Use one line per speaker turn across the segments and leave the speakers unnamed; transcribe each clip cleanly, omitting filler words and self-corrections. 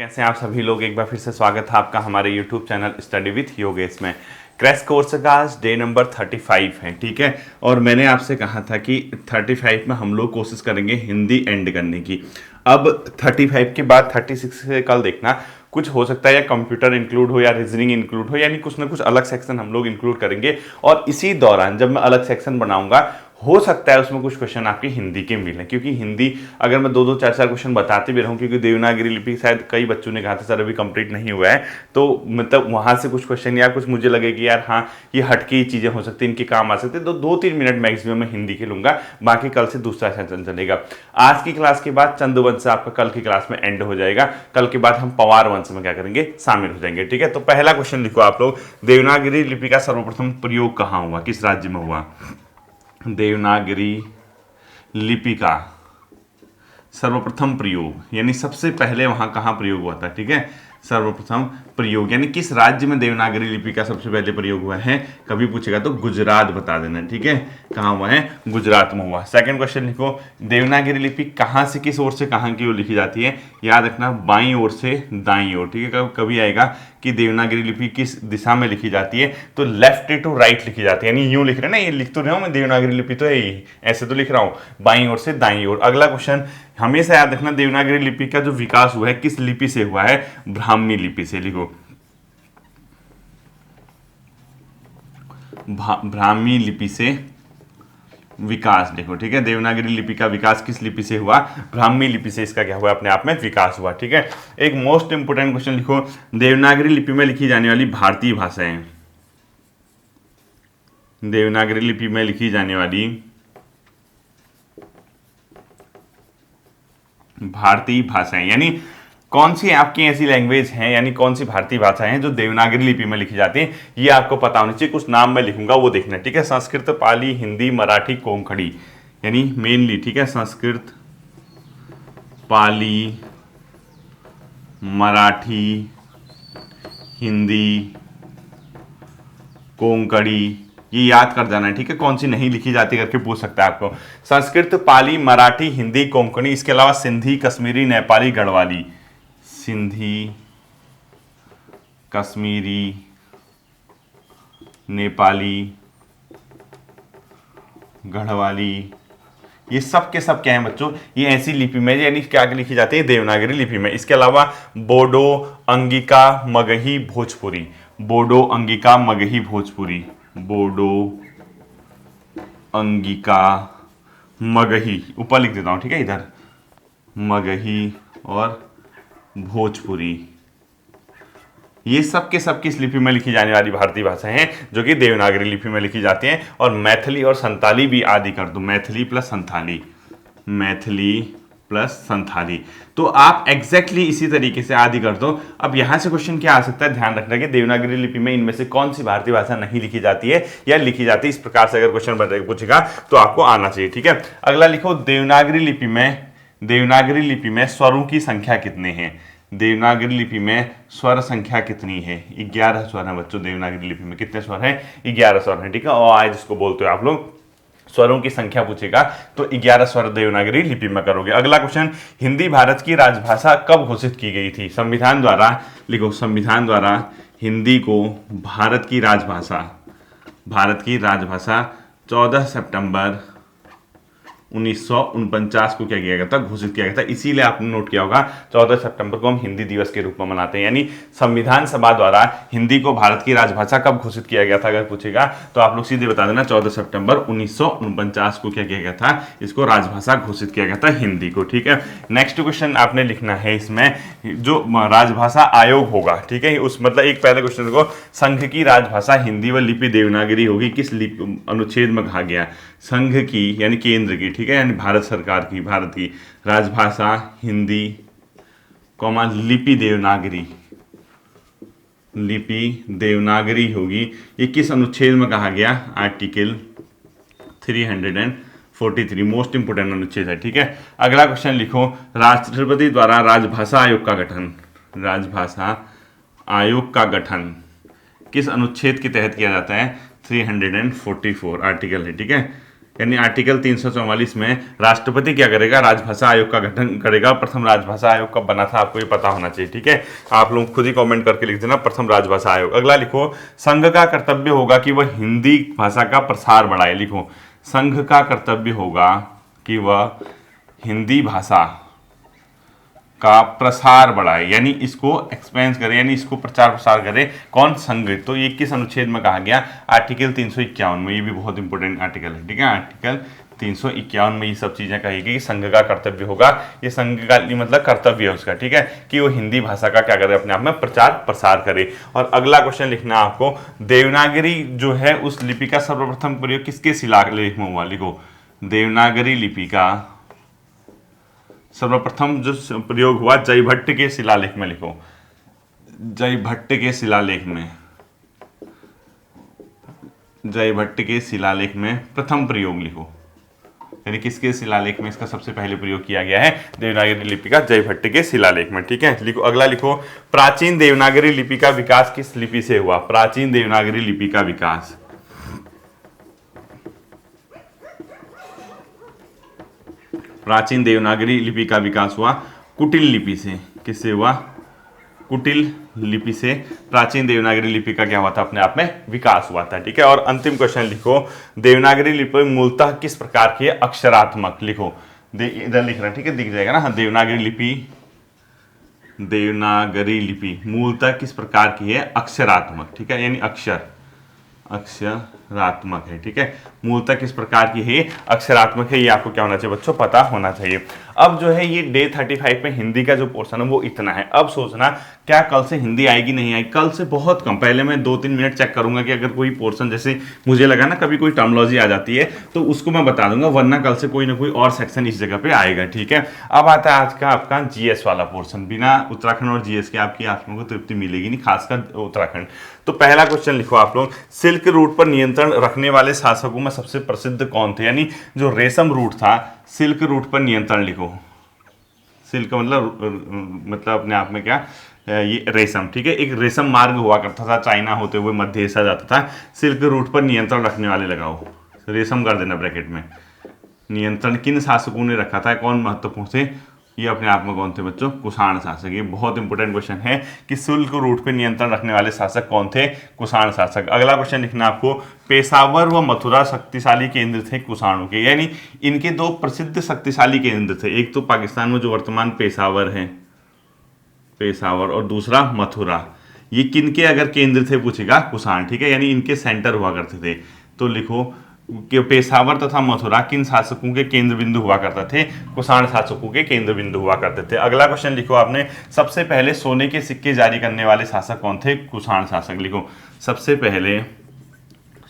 कैसे हैं आप सभी लोग। एक बार फिर से स्वागत है आपका हमारे YouTube channel study with Yogesh में। क्रैश कोर्स का आज डे नंबर 35 है, ठीक है। और मैंने आपसे कहा था कि 35 में हम लोग कोशिश करेंगे हिंदी एंड करने की। अब 35 के बाद 36 से कल देखना, कुछ हो सकता है या कंप्यूटर इंक्लूड हो या रीजनिंग इंक्लूड हो, यानी कुछ ना कुछ अलग सेक्शन हम लोग इंक्लूड करेंगे। और इसी दौरान जब मैं अलग सेक्शन बनाऊंगा, हो सकता है उसमें कुछ क्वेश्चन आपके हिंदी के मिलें, क्योंकि हिंदी अगर मैं दो चार क्वेश्चन बताते भी रहूं, क्योंकि देवनागरी लिपि शायद कई बच्चों ने कहा था सर अभी कंप्लीट नहीं हुआ है, तो मतलब वहां से कुछ क्वेश्चन या कुछ मुझे लगे कि यार हाँ ये हटकी चीजें हो सकती हैं, इनके काम आ सकते हैं, तो 2-3 मिनट मैक्सिमम मैं हिंदी के लूंगा। बाकी कल से दूसरा सेशन चलेगा। आज की क्लास के बाद चंदवंश आपका कल की क्लास में एंड हो जाएगा। कल के बाद हम पवार वंश में क्या करेंगे, शामिल हो जाएंगे, ठीक है। तो पहला क्वेश्चन लिखो आप लोग, देवनागरी लिपि का सर्वप्रथम प्रयोग कहाँ हुआ, किस राज्य में हुआ। देवनागरी लिपि का सर्वप्रथम प्रयोग यानी सबसे पहले वहां कहां प्रयोग हुआ था, ठीक है। सर्वप्रथम प्रयोग यानी किस राज्य में देवनागरी लिपि का सबसे पहले प्रयोग हुआ है, कभी पूछेगा तो गुजरात बता देना, ठीक है। कहां हुआ है, गुजरात में हुआ। सेकंड क्वेश्चन लिखो, देवनागरी लिपि कहां से किस ओर से कहां की ओर लिखी जाती है। याद रखना बाईं ओर से दाईं ओर, ठीक है। कभी आएगा कि देवनागरी लिपि किस दिशा में लिखी जाती है, तो लेफ्ट टू राइट लिखी जाती है, यानी यूं लिख रहे हैं ना, ये लिख तो रहा हूं मैं, देवनागरी लिपि तो है ही, ऐसे तो लिख रहा हूं बाईं ओर से दाईं ओर। अगला क्वेश्चन हमेशा याद रखना, देवनागरी लिपि का जो विकास हुआ है किस लिपि से हुआ है, ब्राह्मी लिपि से। लिखो ब्राह्मी लिपि से विकास, देखो, ठीक है। देवनागरी लिपि का विकास किस लिपि से हुआ, ब्राह्मी लिपि से इसका क्या हुआ, अपने आप में विकास हुआ, ठीक है। एक मोस्ट इंपोर्टेंट क्वेश्चन लिखो, देवनागरी लिपि में लिखी जाने वाली भारतीय भाषाएं। देवनागरी लिपि में लिखी जाने वाली भारतीय भाषाएं यानी कौन सी आपकी ऐसी लैंग्वेज है, यानी कौन सी भारतीय भाषाएं हैं जो देवनागरी लिपि में लिखी जाती हैं, ये आपको पता होना चाहिए। कुछ नाम मैं लिखूंगा वो देखना, ठीक है। संस्कृत, पाली, हिंदी, मराठी, कोंकणी, यानी मेनली, ठीक है। संस्कृत, पाली, मराठी, हिंदी, कोंकणी, ये याद कर जाना है, ठीक है। कौन सी नहीं लिखी जाती करके पूछ सकता है आपको। संस्कृत, पाली, मराठी, हिंदी, कोंकणी, इसके अलावा सिंधी, कश्मीरी, नेपाली, गढ़वाली। सिंधी, कश्मीरी, नेपाली, गढ़वाली, ये सब के सब क्या है बच्चों, ये ऐसी लिपि में यानी क्या लिखी जाती है, देवनागरी लिपि में। इसके अलावा बोडो, अंगिका, मगही, भोजपुरी। बोडो, अंगिका, मगही, भोजपुरी। बोडो, अंगिका, मगही, ऊपर लिख देता हूं, ठीक है, इधर मगही और भोजपुरी, ये सब के सब किस लिपि में लिखी जाने वाली भारतीय भाषाएं हैं जो कि देवनागरी लिपि में लिखी जाती हैं। और मैथिली और संताली भी आदि कर दो, मैथिली प्लस संथाली, मैथिली प्लस संथाली, तो आप एग्जैक्टली इसी तरीके से आदि कर दो। अब यहां से क्वेश्चन क्या आ सकता है, ध्यान रखना कि देवनागरी लिपि में इनमें से कौन सी भारतीय भाषा नहीं लिखी जाती है या लिखी जाती है, इस प्रकार से अगर क्वेश्चन पूछेगा तो आपको आना चाहिए, ठीक है। अगला लिखो, देवनागरी लिपि में स्वरों की संख्या कितने हैं। देवनागरी लिपि में स्वर संख्या कितनी है, 11 स्वर है बच्चों। देवनागरी लिपि में कितने स्वर हैं, 11 स्वर हैं, ठीक है। और आज जिसको बोलते हो आप लोग, स्वरों की संख्या पूछेगा तो 11 स्वर देवनागरी लिपि में करोगे। अगला क्वेश्चन, हिंदी भारत की राजभाषा कब घोषित की गई थी। संविधान द्वारा, लिखो, संविधान द्वारा हिंदी को भारत की राजभाषा 14 सितंबर 1949 को क्या किया गया था, घोषित किया गया था। इसीलिए आपने नोट किया होगा 14 सितंबर को हम हिंदी दिवस के रूप में मनाते हैं, यानी संविधान सभा द्वारा हिंदी को भारत की राजभाषा कब घोषित किया गया था अगर पूछेगा तो आप लोग सीधे बता देना 14 सितंबर 1949 को क्या किया गया था, इसको राजभाषा घोषित किया गया था हिंदी को, ठीक है। नेक्स्ट क्वेश्चन आपने लिखना है इसमें, जो राजभाषा आयोग होगा, ठीक है, उस मतलब एक पहले क्वेश्चन को, संघ की राजभाषा हिंदी व लिपि देवनागरी होगी, किस अनुच्छेद में कहा गया। संघ की यानी केंद्र की, ठीक है, यानी भारत सरकार की, भारत की राजभाषा हिंदी, कॉमा लिपि देवनागरी होगी, ये किस अनुच्छेद में कहा गया, आर्टिकल 343, मोस्ट इंपोर्टेंट अनुच्छेद है, ठीक है। अगला क्वेश्चन लिखो, राष्ट्रपति द्वारा राजभाषा आयोग का गठन किस अनुच्छेद के तहत किया जाता है, 344 आर्टिकल है, ठीक है। यानी आर्टिकल 344 में राष्ट्रपति क्या करेगा, राजभाषा आयोग का गठन करेगा। प्रथम राजभाषा आयोग कब बना था आपको ये पता होना चाहिए, ठीक है। आप लोग खुद ही कमेंट करके लिख देना प्रथम राजभाषा आयोग। अगला लिखो, संघ का कर्तव्य होगा कि वह हिंदी भाषा का प्रसार बढ़ाए। लिखो, संघ का कर्तव्य होगा कि वह हिंदी भाषा का प्रसार बढ़ाए, यानी इसको एक्सपेंस करे, यानी इसको प्रचार प्रसार करे। कौन, संघ। तो ये किस अनुच्छेद में कहा गया, आर्टिकल 351 में। ये भी बहुत इंपॉर्टेंट आर्टिकल है, ठीक है। आर्टिकल 351 में ये सब चीजें कही गई कि संघ का कर्तव्य होगा, ये संघ का मतलब कर्तव्य है उसका, ठीक है, कि वो हिंदी भाषा का क्या करे, अपने आप में प्रचार प्रसार करे। और अगला क्वेश्चन लिखना आपको, देवनागरी जो है उस लिपि का सर्वप्रथम प्रयोग किसके शिलालेख में हुआ। लिखो, देवनागरी लिपि का सर्वप्रथम जो प्रयोग हुआ जयभट्ट के शिलालेख में। लिखो, जयभट्ट के शिलालेख में, जयभट्ट के शिलालेख में प्रथम प्रयोग। लिखो, यानी किसके शिलालेख में इसका सबसे पहले प्रयोग किया गया है, देवनागरी लिपि का जयभट्ट के शिलालेख में, ठीक है। लिखो, अगला लिखो, प्राचीन देवनागरी लिपि का विकास किस लिपि से हुआ। प्राचीन देवनागरी लिपि का विकास प्राचीन देवनागरी लिपि का विकास हुआ कुटिल लिपि से। किससे हुआ, कुटिल लिपि से प्राचीन देवनागरी लिपि का क्या हुआ था, अपने आप में विकास हुआ था, ठीक है। और अंतिम क्वेश्चन लिखो, देवनागरी लिपि मूलतः किस प्रकार की है, अक्षरात्मक। लिखो, इधर लिख रहे हैं, ठीक है, दिख जाएगा ना। हाँ, देवनागरी लिपि मूलतः किस प्रकार की है, अक्षरात्मक, ठीक है, यानी अक्षरात्मक है, ठीक है। मूलतः किस प्रकार की है, अक्षरात्मक है। ये आपको क्या होना चाहिए बच्चों, पता होना चाहिए। अब जो है ये डे 35 में हिंदी का जो पोर्शन है वो इतना है। अब सोचना क्या कल से हिंदी आएगी नहीं आएगी, कल से बहुत कम। पहले मैं 2-3 मिनट चेक करूंगा कि अगर कोई पोर्शन, जैसे मुझे लगा ना कभी कोई टर्मिनोलॉजी आ जाती है तो उसको मैं बता दूंगा, वरना कल से कोई ना कोई और सेक्शन इस जगह पे आएगा, ठीक है। अब आता है आज का आपका जीएस वाला पोर्शन। बिना उत्तराखंड और जीएस के आपकी आप लोगों को तृप्ति मिलेगी नहीं, खासकर उत्तराखंड। तो पहला क्वेश्चन लिखो आप लोग, सिल्क रूट पर नियंत्रण रखने वाले शासकों में सबसे प्रसिद्ध कौन थे, यानी जो रेशम रूट था, सिल्क रूट पर नियंत्रण। लिखो, सिल्क मतलब अपने आप में क्या, ये रेशम, ठीक है। एक रेशम मार्ग हुआ करता था, चाइना होते हुए मध्य एशिया जाता था। सिल्क रूट पर नियंत्रण रखने वाले लगाओ, रेशम कर देना ब्रैकेट में। नियंत्रण किन शासकों ने रखा था, कौन महत्वपूर्ण थे, ये अपने आप में कौन थे बच्चों, कुषाण शासक। ये बहुत इंपॉर्टेंट क्वेश्चन है कि सिल्क रूट पे नियंत्रण रखने वाले शासक कौन थे, कुषाण शासक। अगला क्वेश्चन लिखना आपको, पेशावर व मथुरा शक्तिशाली केंद्र थे कुषाणों के, यानी इनके दो प्रसिद्ध शक्तिशाली केंद्र थे। एक तो पाकिस्तान में जो वर्तमान पेशावर है, पेशावर, और दूसरा मथुरा। ये किनके अगर केंद्र थे पूछेगा, कुषाण, ठीक है, यानी इनके सेंटर हुआ करते थे। तो लिखो कि पेशावर तथा मथुरा किन शासकों के केंद्र बिंदु हुआ करते थे, कुषाण शासकों के केंद्र बिंदु हुआ करते थे। अगला क्वेश्चन लिखो आपने, सबसे पहले सोने के सिक्के जारी करने वाले शासक कौन थे, कुषाण शासक। लिखो, सबसे पहले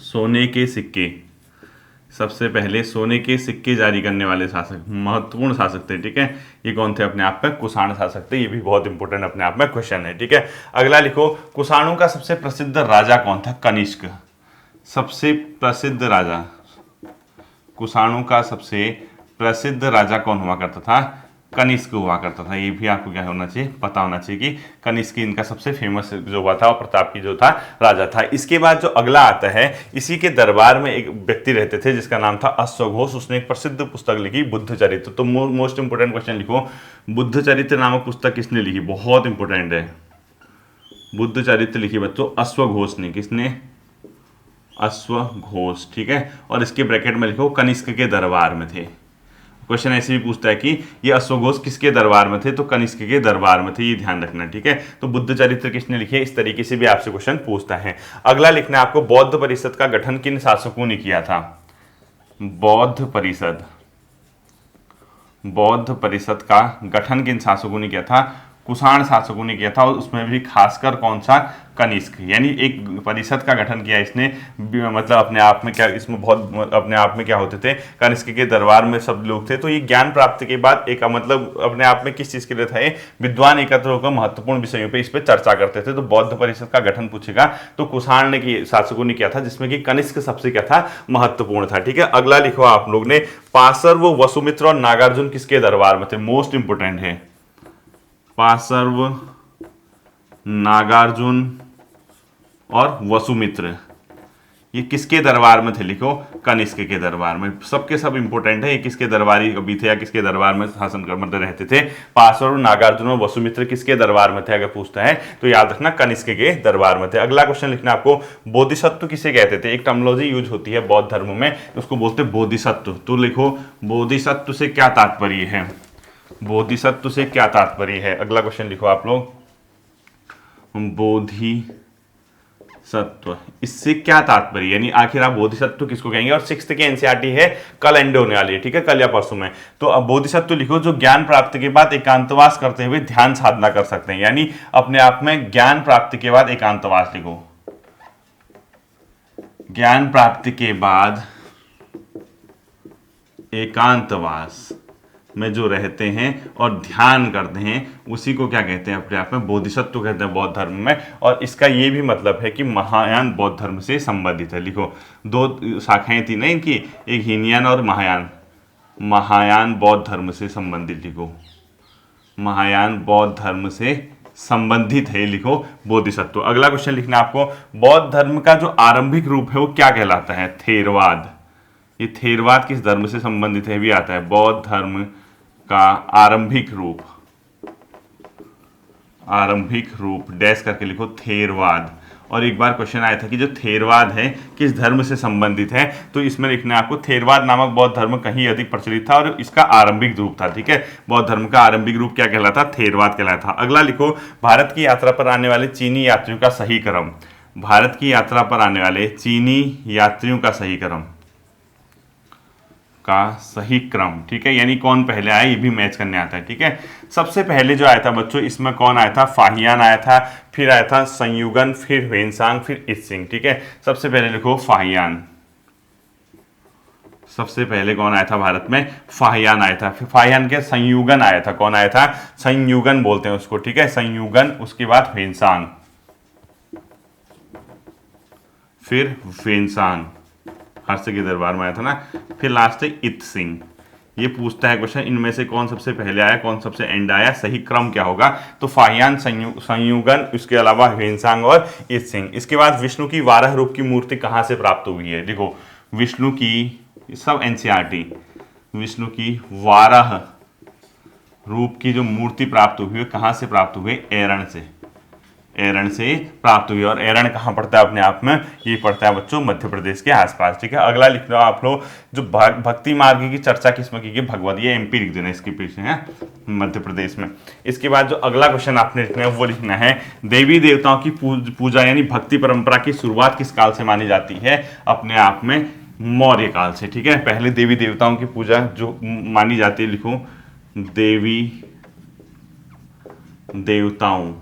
सोने के सिक्के जारी करने वाले शासक, महत्वपूर्ण शासक थे, ठीक है। ये कौन थे, अपने आप में कुषाण शासक थे। ये भी बहुत इंपॉर्टेंट अपने आप में क्वेश्चन है, ठीक है। अगला लिखो, कुषाणों का सबसे प्रसिद्ध राजा कौन था, कनिष्क। सबसे प्रसिद्ध राजा, कुषाणों का सबसे प्रसिद्ध राजा कौन हुआ करता था, कनिष्क हुआ करता था। ये भी आपको क्या होना चाहिए, पता होना चाहिए कि कनिष्क इनका सबसे फेमस जो हुआ था और प्रतापी जो था राजा था। इसके बाद जो अगला आता है, इसी के दरबार में एक व्यक्ति रहते थे जिसका नाम था अश्वघोष। उसने एक प्रसिद्ध पुस्तक लिखी, बुद्ध चरित्र। तो मोस्ट इंपोर्टेंट क्वेश्चन लिखो, बुद्ध चरित्र नामक पुस्तक किसने लिखी, बहुत इंपोर्टेंट है। बुद्ध चरित्र लिखी बच्चों अश्वघोष ने। किसने, अश्वघोष, ठीक है। और इसके ब्रैकेट में लिखो कनिष्क के दरबार में थे। क्वेश्चन ऐसे भी पूछता है कि ये अश्वघोष किसके दरबार में थे, तो कनिष्क के दरबार में थे, ये ध्यान रखना, ठीक है। तो बुद्ध चरित्र किसने लिखी है, इस तरीके से भी आपसे क्वेश्चन पूछता है। अगला लिखना है आपको, बौद्ध परिषद का गठन किन शासकों ने किया था। बौद्ध परिषद का गठन किन शासकों ने किया था, कुषाण शासकों ने किया था। और उसमें भी खासकर कौन सा, कनिष्क, यानी एक परिषद का गठन किया इसने। मतलब अपने आप में क्या, इसमें बहुत अपने आप में क्या होते थे, कनिष्क के दरबार में सब लोग थे। तो ये ज्ञान प्राप्ति के बाद एक मतलब अपने आप में किस चीज के लिए था, ये विद्वान एकत्र होकर महत्वपूर्ण विषयों पे इस पे चर्चा करते थे। तो बौद्ध परिषद का गठन पूछेगा तो कुषाण ने शासकों ने किया था, जिसमें कि कनिष्क सबसे क्या था, महत्वपूर्ण था, ठीक है। अगला लिखो आप लोग ने, पार्श्व, वसुमित्र और नागार्जुन किसके दरबार में थे, मोस्ट इंपोर्टेंट है। पार्श्व, नागार्जुन और वसुमित्र, ये किसके दरबार में थे, लिखो कनिष्क के दरबार में। सबके सब इंपॉर्टेंट है, ये किसके दरबारी कवि थे या किसके दरबार में शासन कर मतलब रहते थे। पार्श्वर, नागार्जुन और वसुमित्र किसके दरबार में थे अगर पूछता है तो याद रखना कनिष्क के दरबार में थे। अगला क्वेश्चन लिखना आपको, बोधिसत्व किसे कहते थे। एक टर्मिनोलॉजी यूज होती है बौद्ध धर्म में, उसको बोलते हैं बोधिसत्व। तो लिखो बोधिसत्व से क्या तात्पर्य है, बोधिसत्व से क्या तात्पर्य है। अगला क्वेश्चन लिखो आप लोग, बोधिसत्व इससे क्या तात्पर्य, यानी आखिर आप बोधिसत्व किसको कहेंगे। और 6th की एनसीईआरटी है, कल एंड होने वाली है, ठीक है, कल या परसों में। तो अब बोधिसत्व लिखो जो ज्ञान प्राप्ति के बाद एकांतवास करते हुए ध्यान साधना कर सकते हैं, यानी अपने आप में ज्ञान प्राप्ति के बाद एकांतवास लिखो, ज्ञान प्राप्ति के बाद एकांतवास में जो रहते हैं और ध्यान करते हैं उसी को क्या कहते हैं, अपने आप में बोधिसत्व कहते हैं बौद्ध धर्म में। और इसका ये भी मतलब है कि महायान बौद्ध धर्म से संबंधित है। लिखो दो शाखाएं थी ना इनकी, एक हीनयान और महायान, महायान बौद्ध धर्म से संबंधित, लिखो महायान बौद्ध धर्म से संबंधित है, लिखो बोधिसत्व। अगला क्वेश्चन लिखना आपको, बौद्ध धर्म का जो आरंभिक रूप है वो क्या कहलाता है, थेरवाद। ये थेरवाद किस धर्म से संबंधित है भी आता है, बौद्ध धर्म का आरंभिक रूप, आरंभिक रूप डैश करके लिखो थेरवाद। और एक बार क्वेश्चन आया था कि जो थेरवाद है किस धर्म से संबंधित है, तो इसमें लिखना है आपको थेरवाद नामक बौद्ध धर्म कहीं अधिक प्रचलित था और इसका आरंभिक रूप था, ठीक है। बौद्ध धर्म का आरंभिक रूप क्या कहलाता, थेरवाद कहलाता था। अगला लिखो, भारत की यात्रा पर आने वाले चीनी यात्रियों का सही क्रम, भारत की यात्रा पर आने वाले चीनी यात्रियों का सही क्रम, का सही क्रम, ठीक है, यानी कौन पहले आया ये भी मैच करने आता है, ठीक है। सबसे पहले जो आया था बच्चों इसमें कौन आया था, फाहियान आया था, फिर आया था संयुगन, फिर ह्वेनसांग, फिर इत्सिंग, ठीक है। सबसे पहले लिखो फाहियान, सबसे पहले कौन आया था भारत में, फाहियान आया था। फिर फाहियान के संयुगन आया था, कौन आया था, संयुगन बोलते हैं उसको, ठीक है, संयुगन। उसके बाद ह्वेनसांग, फिर ह्वेनसांग हर्ष के दरबार में आया था ना, फिर लास्ट है इत्सिंग। ये पूछता है क्वेश्चन इनमें से कौन सबसे पहले आया कौन सबसे एंड आया, सही क्रम क्या होगा, तो फाहियान, संयुगन, उसके अलावा ह्वेनसांग और इत्सिंग। इसके बाद विष्णु की 12 रूप की मूर्ति कहाँ से प्राप्त हुई है, देखो विष्णु की, सब एनसीईआरटी, विष्णु की 12 रूप की जो मूर्ति प्राप्त हुई है कहाँ से प्राप्त हुई, एरण से, एरण से प्राप्त हुई। और एरण कहाँ पड़ता है अपने आप में, ये पड़ता है बच्चों मध्य प्रदेश के आसपास, ठीक है। अगला लिख लो आप लोग, जो भक्ति मार्ग की चर्चा किसमें की गई, भगवत, ये एमपी लिख देना इसके पीछे है, मध्य प्रदेश में। इसके बाद जो अगला क्वेश्चन आपने लिखना है वो लिखना है, देवी देवताओं की पूजा यानी भक्ति परंपरा की शुरुआत किस काल से मानी जाती है, अपने आप में मौर्य काल से, ठीक है। पहले देवी देवताओं की पूजा जो मानी जाती है, लिखो देवी देवताओं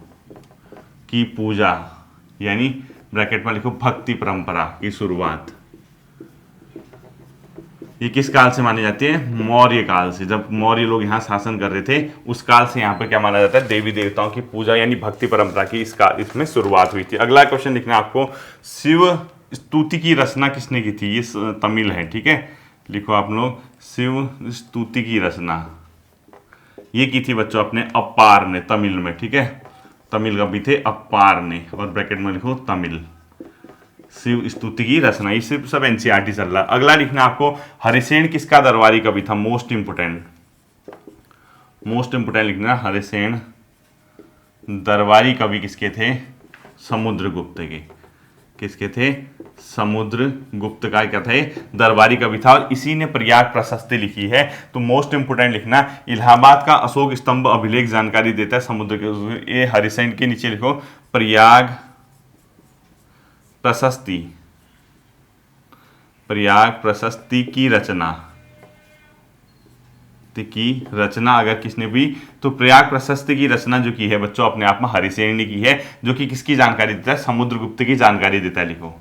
की पूजा यानी ब्रैकेट में लिखो भक्ति परंपरा की शुरुआत, ये किस काल से मानी जाती है, मौर्य काल से। जब मौर्य लोग यहाँ शासन कर रहे थे उस काल से यहाँ पे क्या माना जाता है, देवी देवताओं की पूजा यानी भक्ति परंपरा की इसमें शुरुआत हुई थी। अगला क्वेश्चन लिखना आपको, शिव स्तुति की रचना किसने की थी, ये तमिल है, ठीक है। लिखो आप लोग, शिव स्तुति की रचना ये की थी बच्चों अपने अपार ने, तमिल में, ठीक है, तमिल कवि थे अपार ने, और ब्रैकेट में लिखो तमिल, शिव स्तुति की रचना। ये सिर्फ सब एनसीईआरटी चल रहा है। अगला लिखना आपको, हरिसेन किसका दरबारी कवि था, मोस्ट इंपोर्टेंट, मोस्ट इंपोर्टेंट लिखना, हरिसेन दरबारी कवि किसके थे, समुद्रगुप्त के, किसके थे, समुद्रगुप्त का क्या थे, दरबारी कवि था, और इसी ने प्रयाग प्रशस्ति लिखी है। तो मोस्ट इंपोर्टेंट लिखना, इलाहाबाद का अशोक स्तंभ अभिलेख जानकारी देता है समुद्र के, ये हरिसेन के नीचे लिखो प्रयाग प्रशस्ति, प्रयाग प्रशस्ति की रचना, अगर किसने भी, तो प्रयाग प्रशस्ति की रचना जो की है बच्चों अपने आप में हरिसेन ने की है, जो कि किसकी जानकारी देता है, समुद्रगुप्त की जानकारी देता है। लिखो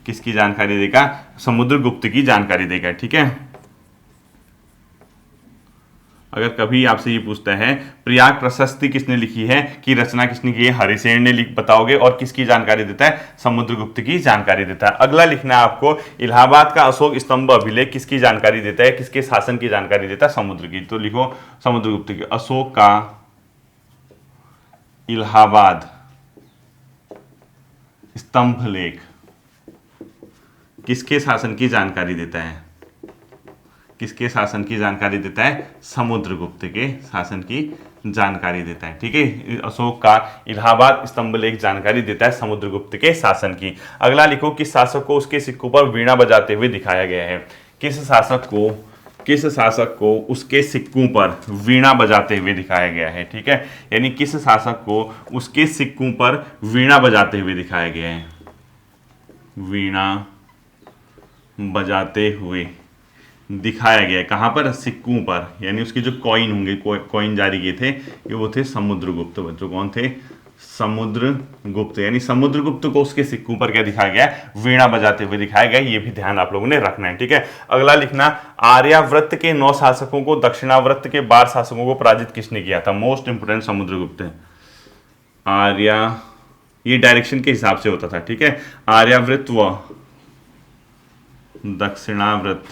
किसकी जानकारी देगा, समुद्रगुप्त की जानकारी देगा, ठीक है। अगर कभी आपसे ये पूछता है प्रयाग प्रशस्ति किसने लिखी है, की रचना किसने की है, हरिसेन ने लिख बताओगे, और किसकी जानकारी देता है, समुद्रगुप्त की जानकारी देता है। अगला लिखना है आपको, इलाहाबाद का अशोक स्तंभ अभिलेख किसकी जानकारी देता है, किसके शासन की जानकारी देता है, समुद्र की। तो लिखो समुद्रगुप्त की, अशोक का इलाहाबाद स्तंभ लेख किसके शासन की जानकारी देता है? किसके शासन की जानकारी देता है? समुद्रगुप्त के शासन की जानकारी देता है। ठीक है, अशोक का इलाहाबाद स्तंभ लेख जानकारी देता है समुद्रगुप्त के शासन की। अगला लिखो, किस शासक को उसके सिक्कों पर वीणा बजाते हुए दिखाया गया है? किस शासक को उसके सिक्कों पर वीणा बजाते हुए दिखाया गया है? ठीक है, यानी किस शासक को उसके सिक्कों पर वीणा बजाते हुए दिखाया गया है? वीणा बजाते हुए दिखाया गया है कहाँ पर? सिक्कों पर, यानी उसके जो कॉइन होंगे, कॉइन जारी किए थे ये वो थे समुद्रगुप्त। बच्चों कौन थे? समुद्रगुप्त। यानी समुद्रगुप्त को उसके सिक्कों पर क्या दिखाया गया? वीणा बजाते हुए दिखाया गया। ये भी ध्यान आप लोगों ने रखना है। ठीक है, अगला लिखना, आर्यावर्त के 9 शासकों को दक्षिणावर्त के 12 शासकों को पराजित किसने किया था? मोस्ट इंपोर्टेंट समुद्रगुप्त है। आर्या, ये डायरेक्शन के हिसाब से होता था। ठीक है, आर्यावर्त व दक्षिणावर्त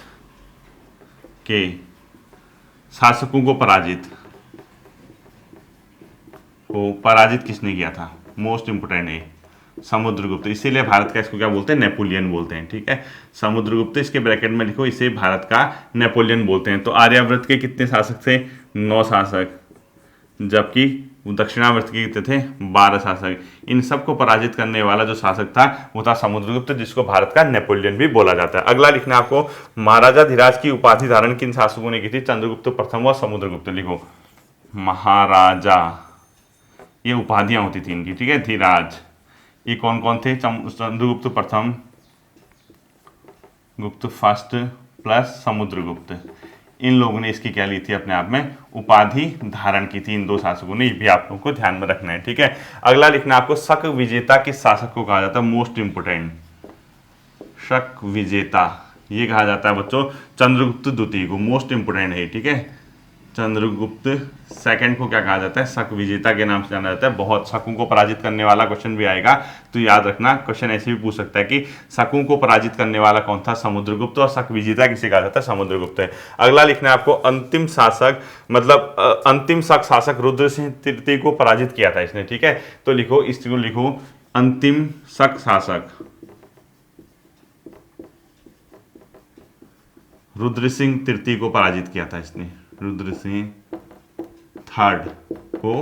के शासकों को पराजित किसने किया था? मोस्ट इंपोर्टेंट है समुद्रगुप्त। इसीलिए भारत का इसको क्या बोलते हैं? नेपोलियन बोलते हैं। ठीक है, समुद्रगुप्त, इसके ब्रैकेट में लिखो, इसे भारत का नेपोलियन बोलते हैं। तो आर्यावर्त के कितने शासक थे? 9 शासक, जबकि दक्षिणावर्त के कितने थे? 12 शासक। इन सबको पराजित करने वाला जो शासक था वो था समुद्रगुप्त, जिसको भारत का नेपोलियन भी बोला जाता है। अगला लिखना आपको, महाराजा धीराज की उपाधि धारण किन शासकों ने की थी? चंद्रगुप्त प्रथम व समुद्रगुप्त। लिखो, महाराजा, ये उपाधियां होती थी इनकी। ठीक है, धीराज, ये कौन कौन थे? चंद्रगुप्त प्रथम, गुप्त फर्स्ट प्लस समुद्रगुप्त। इन लोगों ने इसकी क्या ली थी? अपने आप में उपाधि धारण की थी इन 2 शासकों ने। ये भी आप लोगों को ध्यान में रखना है। ठीक है, अगला लिखना आपको, शक विजेता किस शासक को कहा जाता है? मोस्ट इंपोर्टेंट, शक विजेता ये कहा जाता है बच्चों चंद्रगुप्त द्वितीय को। मोस्ट इंपोर्टेंट है। ठीक है, चंद्रगुप्त सेकंड को क्या कहा जाता है? शक विजेता के नाम से जाना जाता है। बहुत शकों को पराजित करने वाला क्वेश्चन भी आएगा, तो याद रखना, क्वेश्चन ऐसे भी पूछ सकता है कि शकों को पराजित करने वाला कौन था? समुद्रगुप्त। और शक विजेता किसे कहा जाता है? समुद्रगुप्त है। अगला लिखना है आपको, अंतिम शासक, मतलब अंतिम शक शासक रुद्र सिंह तृतीय को पराजित किया था इसने। ठीक है, तो लिखो, इसको लिखो, अंतिम शक शासक रुद्र सिंह तृतीय को पराजित किया था इसने। रुद्र सिंह थर्ड को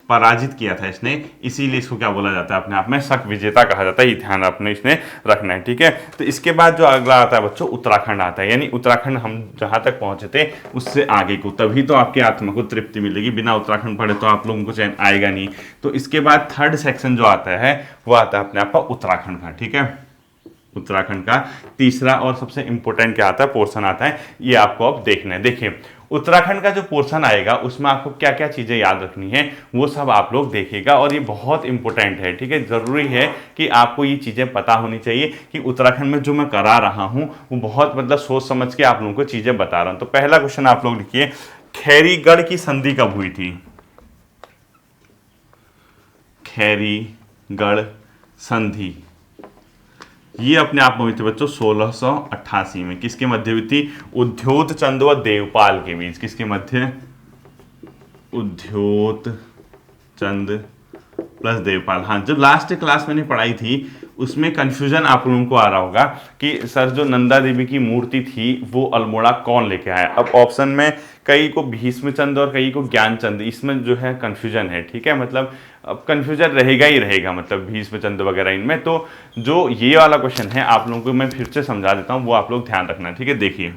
पराजित किया था इसने, इसीलिए इसको क्या बोला जाता है? अपने आप में शक विजेता कहा जाता है। ये ध्यान अपने इसने रखना है। ठीक है, तो इसके बाद जो अगला आता है बच्चों, उत्तराखंड आता है। यानी उत्तराखंड हम जहां तक पहुंचे थे उससे आगे को, तभी तो आपकी आत्मा को तृप्ति मिलेगी। बिना उत्तराखंड पढ़े तो आप लोगों को चैन आएगा नहीं। तो इसके बाद थर्ड सेक्शन जो आता है वो आता है अपने आप का उत्तराखंड का। ठीक है, उत्तराखंड का तीसरा और सबसे इंपॉर्टेंट क्या आता है? पोर्शन आता है। ये आपको अब देखना है। देखिए, उत्तराखंड का जो पोर्शन आएगा उसमें आपको क्या क्या चीजें याद रखनी है वो सब आप लोग देखिएगा, और ये बहुत इंपॉर्टेंट है। ठीक है, जरूरी है कि आपको ये चीजें पता होनी चाहिए कि उत्तराखंड में जो मैं करा रहा हूं वो बहुत मतलब सोच समझ के आप लोगों को चीजें बता रहा हूं। तो पहला क्वेश्चन आप लोग लिखिए, खैरीगढ़ की संधि कब हुई थी? खैरीगढ़ संधि ये अपने आप में हुई थी बच्चों 1688 में। किसके मध्य हुई थी? उद्योत चंद व देवपाल के बीच। किसके मध्य? उद्योत चंद प्लस देवपाल। हाँ, जो लास्ट क्लास मैंने पढ़ाई थी उसमें कंफ्यूजन आप लोगों को आ रहा होगा कि सर जो नंदा देवी की मूर्ति थी वो अल्मोड़ा कौन लेके आया। अब ऑप्शन में कई को भीष्मचंद और कई को ज्ञानचंद, इसमें जो है कंफ्यूजन है। ठीक है, मतलब अब कंफ्यूजन रहेगा ही रहेगा, मतलब भीष्मचंद वगैरह इनमें। तो जो ये वाला क्वेश्चन है आप लोगों को मैं फिर से समझा देता हूँ, वो आप लोग ध्यान रखना। ठीक है, देखिए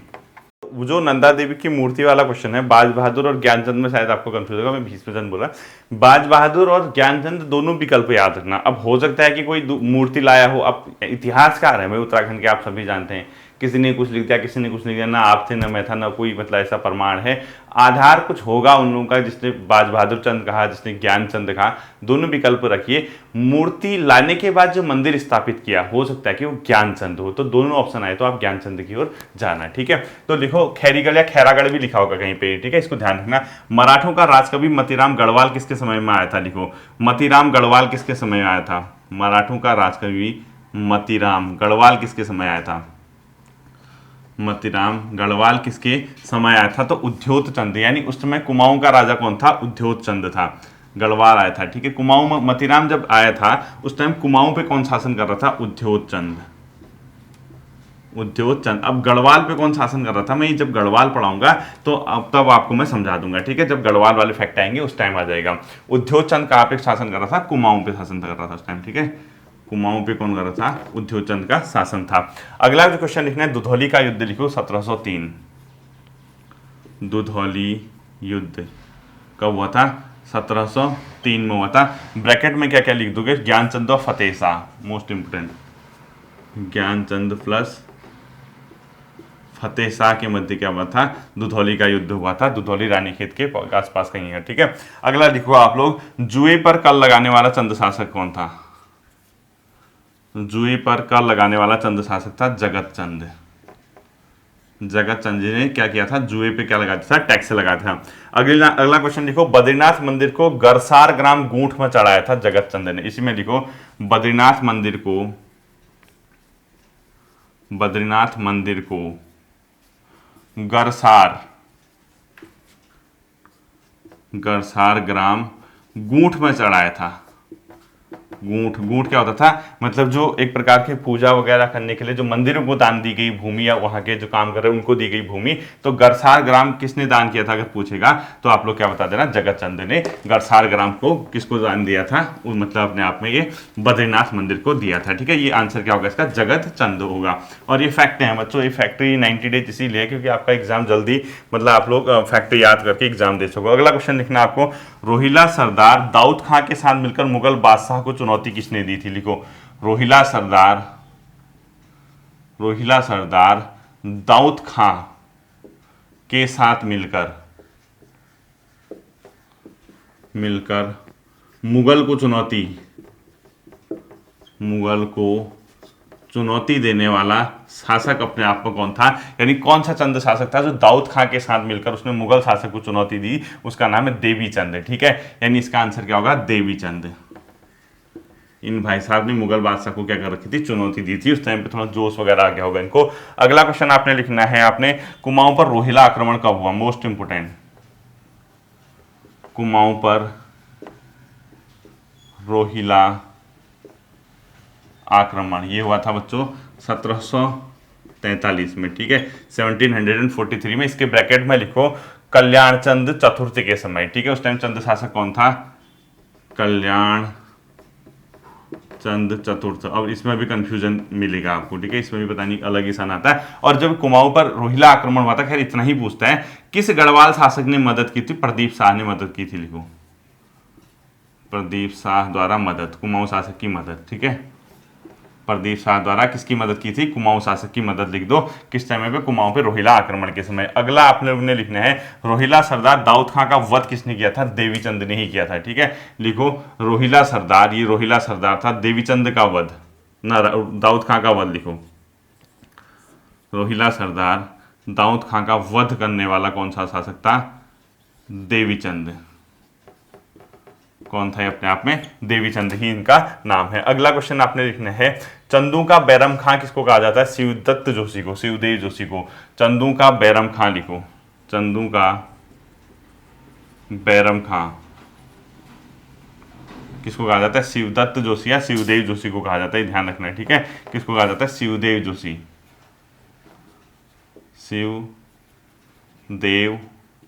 जो नंदा देवी की मूर्ति वाला क्वेश्चन है, बाज बहादुर और ज्ञानचंद में शायद आपको कंफ्यूज होगा, मैं भीष्मचंद बोला। बाज बहादुर और ज्ञानचंद दोनों विकल्प याद रखना। अब हो सकता है कि कोई मूर्ति लाया हो, अब इतिहासकार है भाई उत्तराखंड के, आप सभी जानते हैं, किसी ने कुछ लिख दिया, किसी ने कुछ लिख दिया, ना आप थे ना मैं था, ना कोई मतलब ऐसा प्रमाण है। आधार कुछ होगा उन लोगों का, जिसने बाज बहादुर चंद कहा, जिसने ज्ञानचंद कहा। दोनों विकल्प रखिए। मूर्ति लाने के बाद जो मंदिर स्थापित किया हो सकता है कि वो ज्ञानचंद हो, तो दोनों ऑप्शन आए तो आप ज्ञानचंद की ओर जाना। ठीक है, तो लिखो खैरीगढ़ या खैरागढ़ भी लिखा होगा कहीं पे। ठीक है, इसको ध्यान रखना। मराठों का राजकवि मतीराम गढ़वाल किसके समय में आया था? लिखो मतीराम गढ़वाल किसके समय में आया था? मराठों का राजकवि मतीराम गढ़वाल किसके समय आया था? मतीराम गढ़वाल किसके समय आया था? तो उद्योत चंद, यानी उस समय कुमाऊं का राजा कौन था? उद्योत चंद था। गढ़वाल आया था। ठीक है, कुमाऊं में मतीराम जब आया था उस टाइम कुमाऊं पे कौन शासन कर रहा था? उद्योत चंद। उद्योग चंद। अब गढ़वाल पे कौन शासन कर रहा था, मैं जब गढ़वाल पढ़ाऊंगा तो अब तब आपको मैं समझा दूंगा, ठीक है, जब गढ़वाल वाले फैक्ट आएंगे उस टाइम आ जाएगा। उद्योग चंद कहाँ पे शासन कर रहा था, कुमाऊं पे शासन कर रहा था उस टाइम, ठीक है, कुमाऊं पे कौन कर रहा था, उद्योग चंद का शासन था। अगला जो क्वेश्चन लिखना है, दुधौली का युद्ध लिखो 1703। दुधौली युद्ध कब हुआ था, 1703 में हुआ था। ब्रैकेट में क्या क्या लिख दोगे, ज्ञानचंद और Fateh Shah, most important, Gyanchand plus Fateh Shah के मध्य क्या हुआ था, दुधौली का युद्ध हुआ था। दुधौली रानीखेत के आसपास कहीं है, ठीक है। अगला लिखो आप लोग, जुए पर कल लगाने वाला चंद शासक कौन था। जुए पर कल लगाने वाला चंद शासक था जगत चंद। जगत चंद जी ने क्या किया था, जुए पे क्या लगाया था, टैक्स लगाया था। अगला क्वेश्चन लिखो, बद्रीनाथ मंदिर को गरसार ग्राम गूंठ में चढ़ाया था जगत चंद ने। इसी में लिखो, बद्रीनाथ मंदिर को गरसार ग्राम गूंठ में चढ़ाया था। गूंठ क्या होता था, मतलब जो एक प्रकार के पूजा वगैरह करने के लिए जो मंदिरों को दान दी गई भूमि, या वहां के जो काम कर रहे हैं उनको दी गई भूमि। तो गरसार ग्राम किसने दान किया था अगर पूछेगा तो आप लोग क्या बता देना, जगत चंद ने गरसार ग्राम को किसको दान दिया था, मतलब अपने आप में ये बद्रीनाथ मंदिर को दिया था, ठीक है। ये आंसर क्या होगा इसका, जगत चंद होगा। और ये फैक्ट है बच्चों, ये फैक्ट्री 90 डेज इसीलिए क्योंकि आपका एग्जाम जल्दी, मतलब आप लोग फैक्ट्री याद करके एग्जाम दे सको। अगला क्वेश्चन लिखना आपको, रोहिला सरदार दाऊद खां के साथ मिलकर मुगल बादशाह को चुनौती किसने दी थी। लिखो, रोहिला सरदार दाऊद खां के साथ मिलकर मुगल को चुनौती देने वाला शासक अपने आप में कौन था, यानी कौन सा चंद शासक था जो दाऊद खां के साथ मिलकर उसने मुगल शासक को चुनौती दी, उसका नाम है देवी चंद, ठीक है। यानी इसका आंसर क्या होगा, देवी चंद। इन भाई साहब ने मुगल बादशाह को क्या कर रखी थी, चुनौती दी थी। उस टाइम पे थोड़ा जोश वगैरह आ गया होगा इनको। अगला क्वेश्चन आपने लिखना है, आपने कुमाऊं पर रोहिला आक्रमण कब हुआ, मोस्ट इंपोर्टेंट, कुमाऊं पर रोहिला आक्रमण ये हुआ था बच्चों 1743 में, ठीक है, 1743 में। इसके ब्रैकेट में लिखो, कल्याण चंद चतुर्थ के समय, ठीक है। उस टाइम चंद शासक कौन था, कल्याण चंद चतुर्थ। अब इसमें भी कंफ्यूजन मिलेगा आपको, ठीक है, इसमें भी पता नहीं अलग ही सन आता है। और जब कुमाऊं पर रोहिला आक्रमण हुआ था, खैर इतना ही पूछता है, किस गढ़वाल शासक ने मदद की थी, प्रदीप शाह ने मदद की थी। लिखो, प्रदीप शाह द्वारा मदद, कुमाऊं शासक की मदद, ठीक है, प्रदीप शाह द्वारा किसकी मदद की थी, कुमाऊं शासक की मदद लिख दो। किस टाइम पे, कुमाऊं पे रोहिला आक्रमण के समय। अगला आप लोगों ने लिखना है, रोहिला सरदार दाऊद खां का वध किसने किया था, देवीचंद ने ही किया था, ठीक है। लिखो, रोहिला सरदार, ये रोहिला सरदार था, देवीचंद का वध ना दाऊद खां का वध। लिखो, रोहिला सरदार दाऊद खां का वध करने वाला कौन सा शासक था, देवीचंद। कौन था अपने आप में, देवीचंद ही इनका नाम है। अगला क्वेश्चन आपने लिखना है, चंदू का बैरम खां किसको कहा जाता है, शिवदत्त जोशी को, शिवदेव जोशी को। चंदू का बैरम खां लिखो, चंदू का बैरम खां किसको कहा जाता है, शिवदत्त जोशी या शिवदेव जोशी को कहा जाता है, ध्यान रखना है, ठीक है। किसको कहा जाता है, शिवदेव जोशी, शिवदेव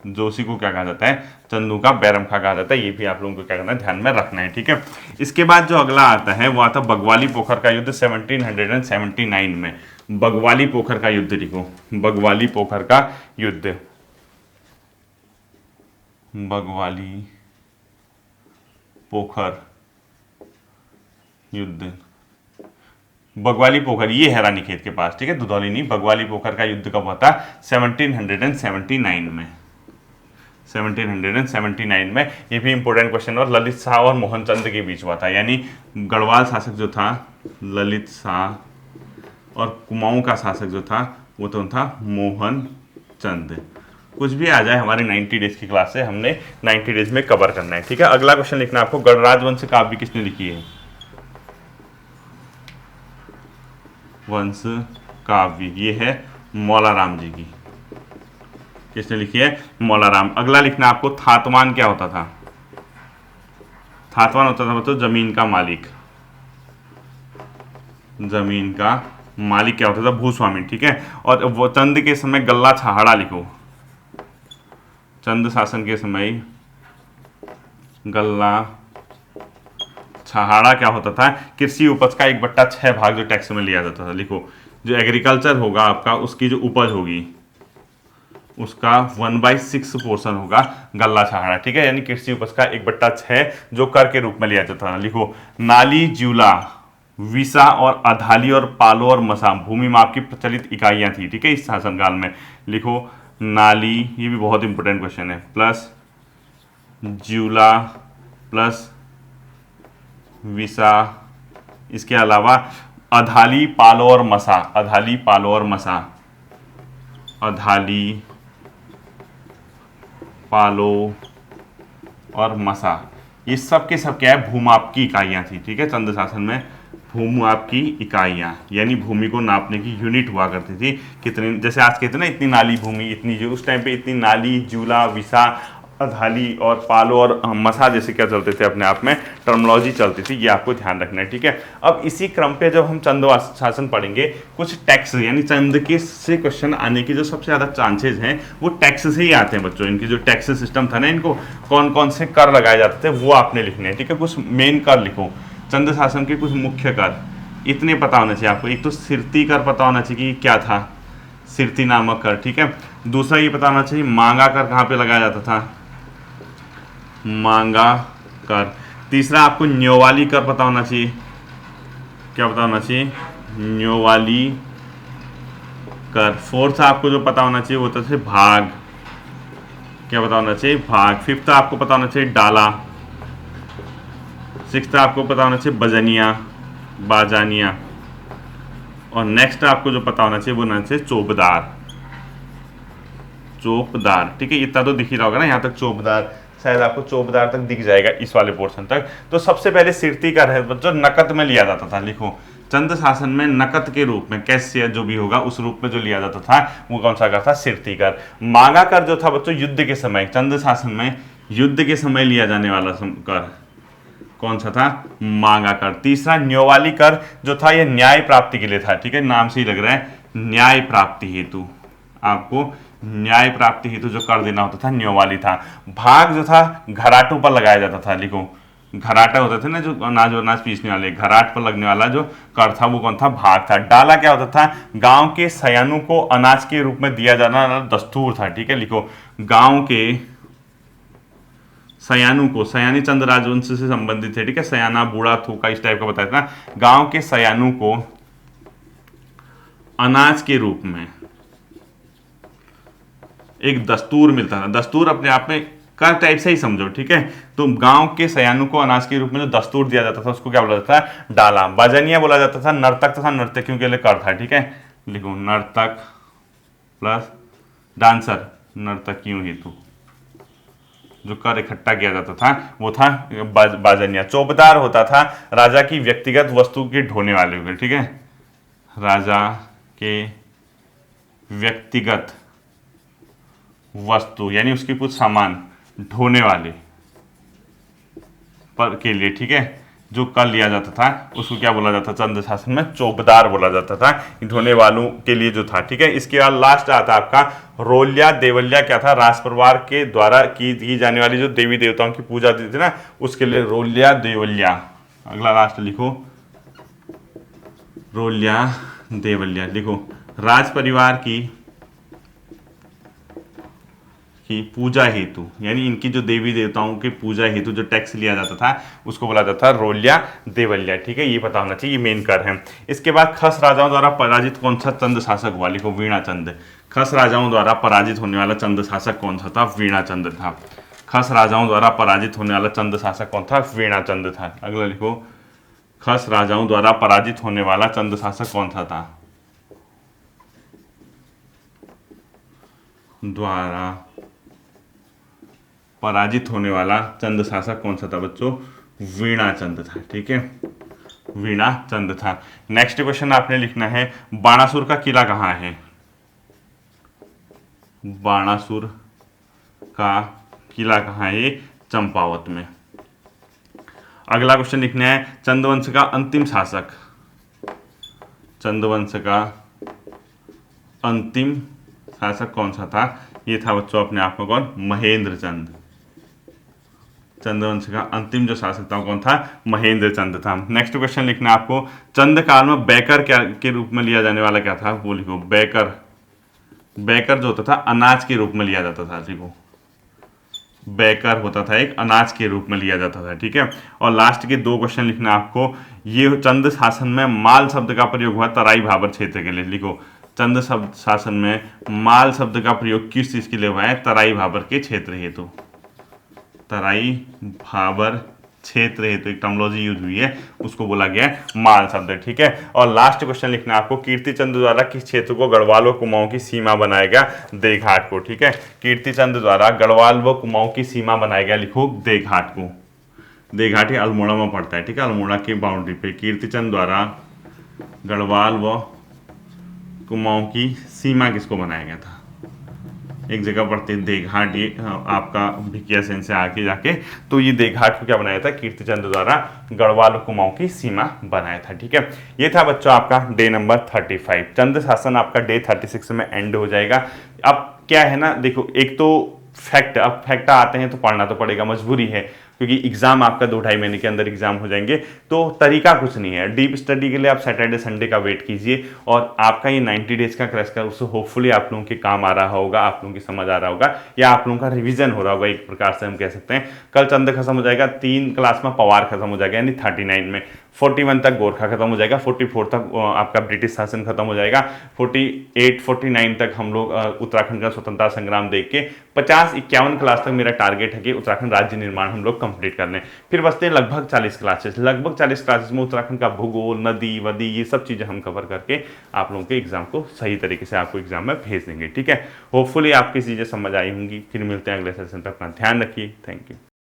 जोशी को क्या कहा जाता है, चंदू का बैरम खां कहा जाता है। ये भी आप लोगों को क्या करना है, ध्यान में रखना है, ठीक है। इसके बाद जो अगला आता है वो आता बगवाली पोखर का युद्ध 1779 में। बगवाली पोखर का युद्ध लिखो, बगवाली पोखर का युद्ध, बगवाली पोखर युद्ध, बगवाली पोखर ये है रानीखेत के पास, ठीक है, दुधौली नहीं। बगवाली पोखर का युद्ध कब हुआ था, 1779 में, 1779 में। ये भी इंपॉर्टेंट क्वेश्चन। और ललित शाह और मोहन चंद के बीच हुआ था, यानी गढ़वाल शासक जो था ललित शाह और कुमाऊं का शासक जो था वो तो था मोहन चंद। कुछ भी आ जाए हमारे 90 डेज की क्लास से हमने 90 डेज में कवर करना है, ठीक है। अगला क्वेश्चन लिखना आपको, गणराज वंश काव्य किसने लिखी है, वंश काव्य ये है मौला राम जी की, किसने लिखी है, मौला राम। अगला लिखना आपको, थातवान क्या होता था, थातवान होता था तो जमीन का मालिक, जमीन का मालिक क्या होता था, भूस्वामी, ठीक है। और वो चंद के समय गल्ला छहाड़ा लिखो, चंद शासन के समय गल्ला छहाड़ा क्या होता था, कृषि उपज का 1/6 भाग जो टैक्स में लिया जाता था। लिखो, जो एग्रीकल्चर होगा आपका, उसकी जो उपज होगी उसका 1/6 पोर्शन होगा गल्ला छहाड़ा, ठीक है। यानी कृषि उपज का 1/6 जो कर के रूप में लिया जाता था। लिखो, नाली, ज्यूला, विसा और अधाली और पालो और मसा भूमि माप की प्रचलित इकाइयां थी, ठीक है, इस शासनकाल में। लिखो, नाली, ये भी बहुत इंपॉर्टेंट क्वेश्चन है, प्लस ज्यूला प्लस विसा, इसके अलावा अधाली, पालो और मसा, अधाली, पालो और मसा, अधाली, पालो और मसा, ये सब के सब क्या है, भूमाप की इकाइयां थी, ठीक है। चंद शासन में भूमाप की इकाइयां यानी भूमि को नापने की यूनिट हुआ करती थी। कितने, जैसे आज कहते हैं ना, इतनी नाली भूमि, इतनी, जो उस टाइम पे इतनी नाली, जूला, विसा, अधाली और पालो और मसा जैसे क्या चलते थे, अपने आप में टर्मोलॉजी चलती थी, ये आपको ध्यान रखना है, ठीक है। अब इसी क्रम पे जब हम चंद शासन पढ़ेंगे, कुछ टैक्स यानी चंद के से क्वेश्चन आने की जो सबसे ज़्यादा चांसेस हैं वो टैक्स से ही आते हैं बच्चों। इनकी जो टैक्स सिस्टम था ना, इनको कौन कौन से कर लगाए जाते थे वो आपने लिखने हैं, ठीक है। कुछ मेन कर लिखो, चंद शासन के कुछ मुख्य कर इतने पता होना चाहिए आपको। एक तो सिरती कर पता होना चाहिए कि क्या था, सिरती नामक कर, ठीक है। दूसरा ये पता होना चाहिए मांगा कर कहाँ पे लगाया जाता था, मांगा कर। तीसरा आपको न्योवाली कर पता होना चाहिए, क्या पता होना चाहिए, न्योवाली कर। फोर्थ आपको जो पता होना चाहिए वो होता है भाग, क्या पता होना चाहिए, भाग। फिफ्थ आपको पता होना चाहिए डाला। सिक्स्थ आपको पता होना चाहिए बजनिया, बाजानिया। और नेक्स्ट आपको जो पता होना चाहिए वो होना चाहिए चौबदार, चौपदार, ठीक है। इतना तो दिख ही रहा होगा ना, यहाँ तक चौबदार, शायद आपको चौबदार तक दिख जाएगा इस वाले पोर्शन तक। तो सबसे पहले सिरती कर है बच्चों, नकद में लिया जाता था। लिखो, चंद शासन में नकद के रूप में, कैश या जो भी होगा उस रूप में जो लिया जाता था वो कौन सा कर था, सिरती कर। मांगा कर जो था बच्चों युद्ध के समय, चंद शासन में युद्ध के समय लिया जाने वाला कर कौन सा था, मांगा कर। तीसरा न्योवाली कर जो था ये न्याय प्राप्ति के लिए था, ठीक है, नाम से ही लग रहा है, न्याय प्राप्ति हेतु, आपको न्याय प्राप्ति हेतु जो कर देना होता था न्योवाली था। भाग जो था घराटों पर लगाया जाता था। लिखो, घराटा होते थे ना जो अनाज पीसने वाले, घराट पर लगने वाला जो कर था वो कौन था, भाग था। डाला क्या होता था, गांव के सयानों को अनाज के रूप में दिया जाना दस्तूर था, ठीक है। लिखो, गांव के सयानों को, सयानी चंद राजवंश से संबंधित है, ठीक है, सयाना, बूढ़ा, थूका, इस टाइप का बताया था। गांव के सयानों को अनाज के रूप में एक दस्तूर मिलता था। दस्तूर अपने आप में कर टाइप से ही समझो, ठीक है। तो गांव के सयानों को अनाज के रूप में जो दस्तूर दिया जाता था उसको क्या बोला जाता था, डाला। बाजनिया बोला जाता था नर्तक तथा नर्तकियों के लिए कर था, ठीक है। लिखो, नर्तक प्लस डांसर, नर्तकियों हेतु जो कर इकट्ठा किया जाता था वो था बाजनिया। चौबदार होता था राजा की व्यक्तिगत वस्तु के ढोने वाले हो गए, ठीक है, राजा के व्यक्तिगत वस्तु यानी उसकी कुछ सामान ढोने वाले पर के लिए, ठीक है, जो कर लिया जाता था उसको क्या बोला जाता था, चंद शासन में चौबदार बोला जाता था, ढोने वालों के लिए जो था, ठीक है। इसके बाद लास्ट आता आपका रोल्या देवल्या, क्या था, राज परिवार के द्वारा की जाने वाली जो देवी देवताओं की पूजा होती थी ना उसके लिए रोल्या देवल्या। अगला लास्ट लिखो, रोल्या देवल्या। लिखो, राज परिवार की पूजा हेतु यानी इनकी जो देवी देवताओं की पूजा हेतु जो टैक्स लिया जाता था उसको बोला जाता था रोल्या देवल्या, ठीक है। ये पता होना चाहिए, ये मेन कर है। इसके बाद खस राजाओं द्वारा पराजित कौन सा चंद शासक हुआ, लिखो, वीणाचंद। खस राजाओं द्वारा पराजित होने वाला चंद शासक कौन सा था, वीणाचंद था। खस राजाओं द्वारा पराजित होने वाला चंद शासक कौन था, वीणाचंद था। अगला लिखो, खस राजाओं द्वारा पराजित होने वाला चंद शासक कौन सा था, द्वारा पराजित होने वाला चंद शासक कौन सा था बच्चों, वीणाचंद था, ठीक है, वीणाचंद था। नेक्स्ट क्वेश्चन आपने लिखना है, बाणासुर का किला कहाँ है, बाणासुर का किला कहाँ है, चंपावत में। अगला क्वेश्चन लिखना है, चंद्रवंश का अंतिम शासक, चंद्रवंश का अंतिम शासक कौन सा था? ये था बच्चों अपने आप में कौन? महेंद्र चंद। चंद्रवंश का अंतिम जो शासक था कौन था? महेंद्र चंद था। नेक्स्ट क्वेश्चन लिखना है आपको, चंद काल में बैकर क्या के रूप में लिया जाने वाला क्या था? वो लिखो बैकर। बैकर जो होता था अनाज के रूप में लिया जाता था। लिखो बैकर होता था एक अनाज के रूप में लिया जाता था। ठीक है, और लास्ट के 2 क्वेश्चन लिखना आपको, ये चंद शासन में माल शब्द का प्रयोग हुआ तराई भाबर क्षेत्र के लिए। लिखो चंद शब्द शासन में माल शब्द का प्रयोग किस चीज के लिए हुआ है? तराई भाबर के क्षेत्र हेतु। तराई भाबर क्षेत्र हेतु एक टर्मोलॉजी यूज हुई है, उसको बोला गया है माल शब्द। ठीक है, और लास्ट क्वेश्चन लिखना आपको, कीर्तिचंद द्वारा किस क्षेत्र को गढ़वाल व कुमाऊं की सीमा बनाया गया? देघाट को। ठीक है, कीर्तिचंद द्वारा गढ़वाल व कुमाऊं की सीमा बनाया गया, लिखो देघाट को। देघाट ही अल्मोड़ा में पड़ता है। ठीक है, अल्मोड़ा की बाउंड्री पे कीर्तिचंद द्वारा गढ़वाल व कुमाऊं की सीमा किसको बनाया गया था? एक जगह पड़ती है देघाट, ये आपका भिकिया सेन से आके जाके, तो ये देघाट को क्या बनाया था? कीर्तिचंद द्वारा गढ़वाल और कुमाऊं की सीमा बनाया था। ठीक है, ये था बच्चों आपका डे नंबर 35। चंद शासन आपका डे 36 में एंड हो जाएगा। अब क्या है ना, देखो एक तो फैक्ट, अब फैक्ट आते हैं तो पढ़ना तो पड़ेगा, मजबूरी है, क्योंकि एग्जाम आपका 2-2.5 महीने के अंदर एग्जाम हो जाएंगे, तो तरीका कुछ नहीं है। डीप स्टडी के लिए आप सैटरडे संडे का वेट कीजिए, और आपका ये 90 डेज का क्रैश का उससे होपफुली आप लोगों के काम आ रहा होगा, आप लोगों की समझ आ रहा होगा, या आप लोगों का रिवीजन हो रहा होगा, एक प्रकार से हम कह सकते हैं। कल चंद खत्म हो जाएगा, 3 क्लास में पवार खत्म हो जाएगा, यानी 39 में 41 तक गोरखा खत्म हो जाएगा, 44 तक आपका ब्रिटिश शासन खत्म हो जाएगा, 48-49 तक हम लोग उत्तराखंड का स्वतंत्रता संग्राम देख के 50-51 क्लास तक मेरा टारगेट है कि उत्तराखंड राज्य निर्माण हम लोग कंप्लीट कर लें। फिर बचते हैं लगभग 40 क्लासेस। लगभग 40 क्लासेस में उत्तराखंड का भूगोल, नदी वदी, ये सब चीज़ें हम कवर करके आप लोगों के एग्जाम को सही तरीके से आपको एग्जाम में भेज देंगे। ठीक है, होपफुली आपकी चीज़ें समझ आई होंगी। फिर मिलते हैं अगले सेशन पे, अपना ध्यान रखिए। Thank you.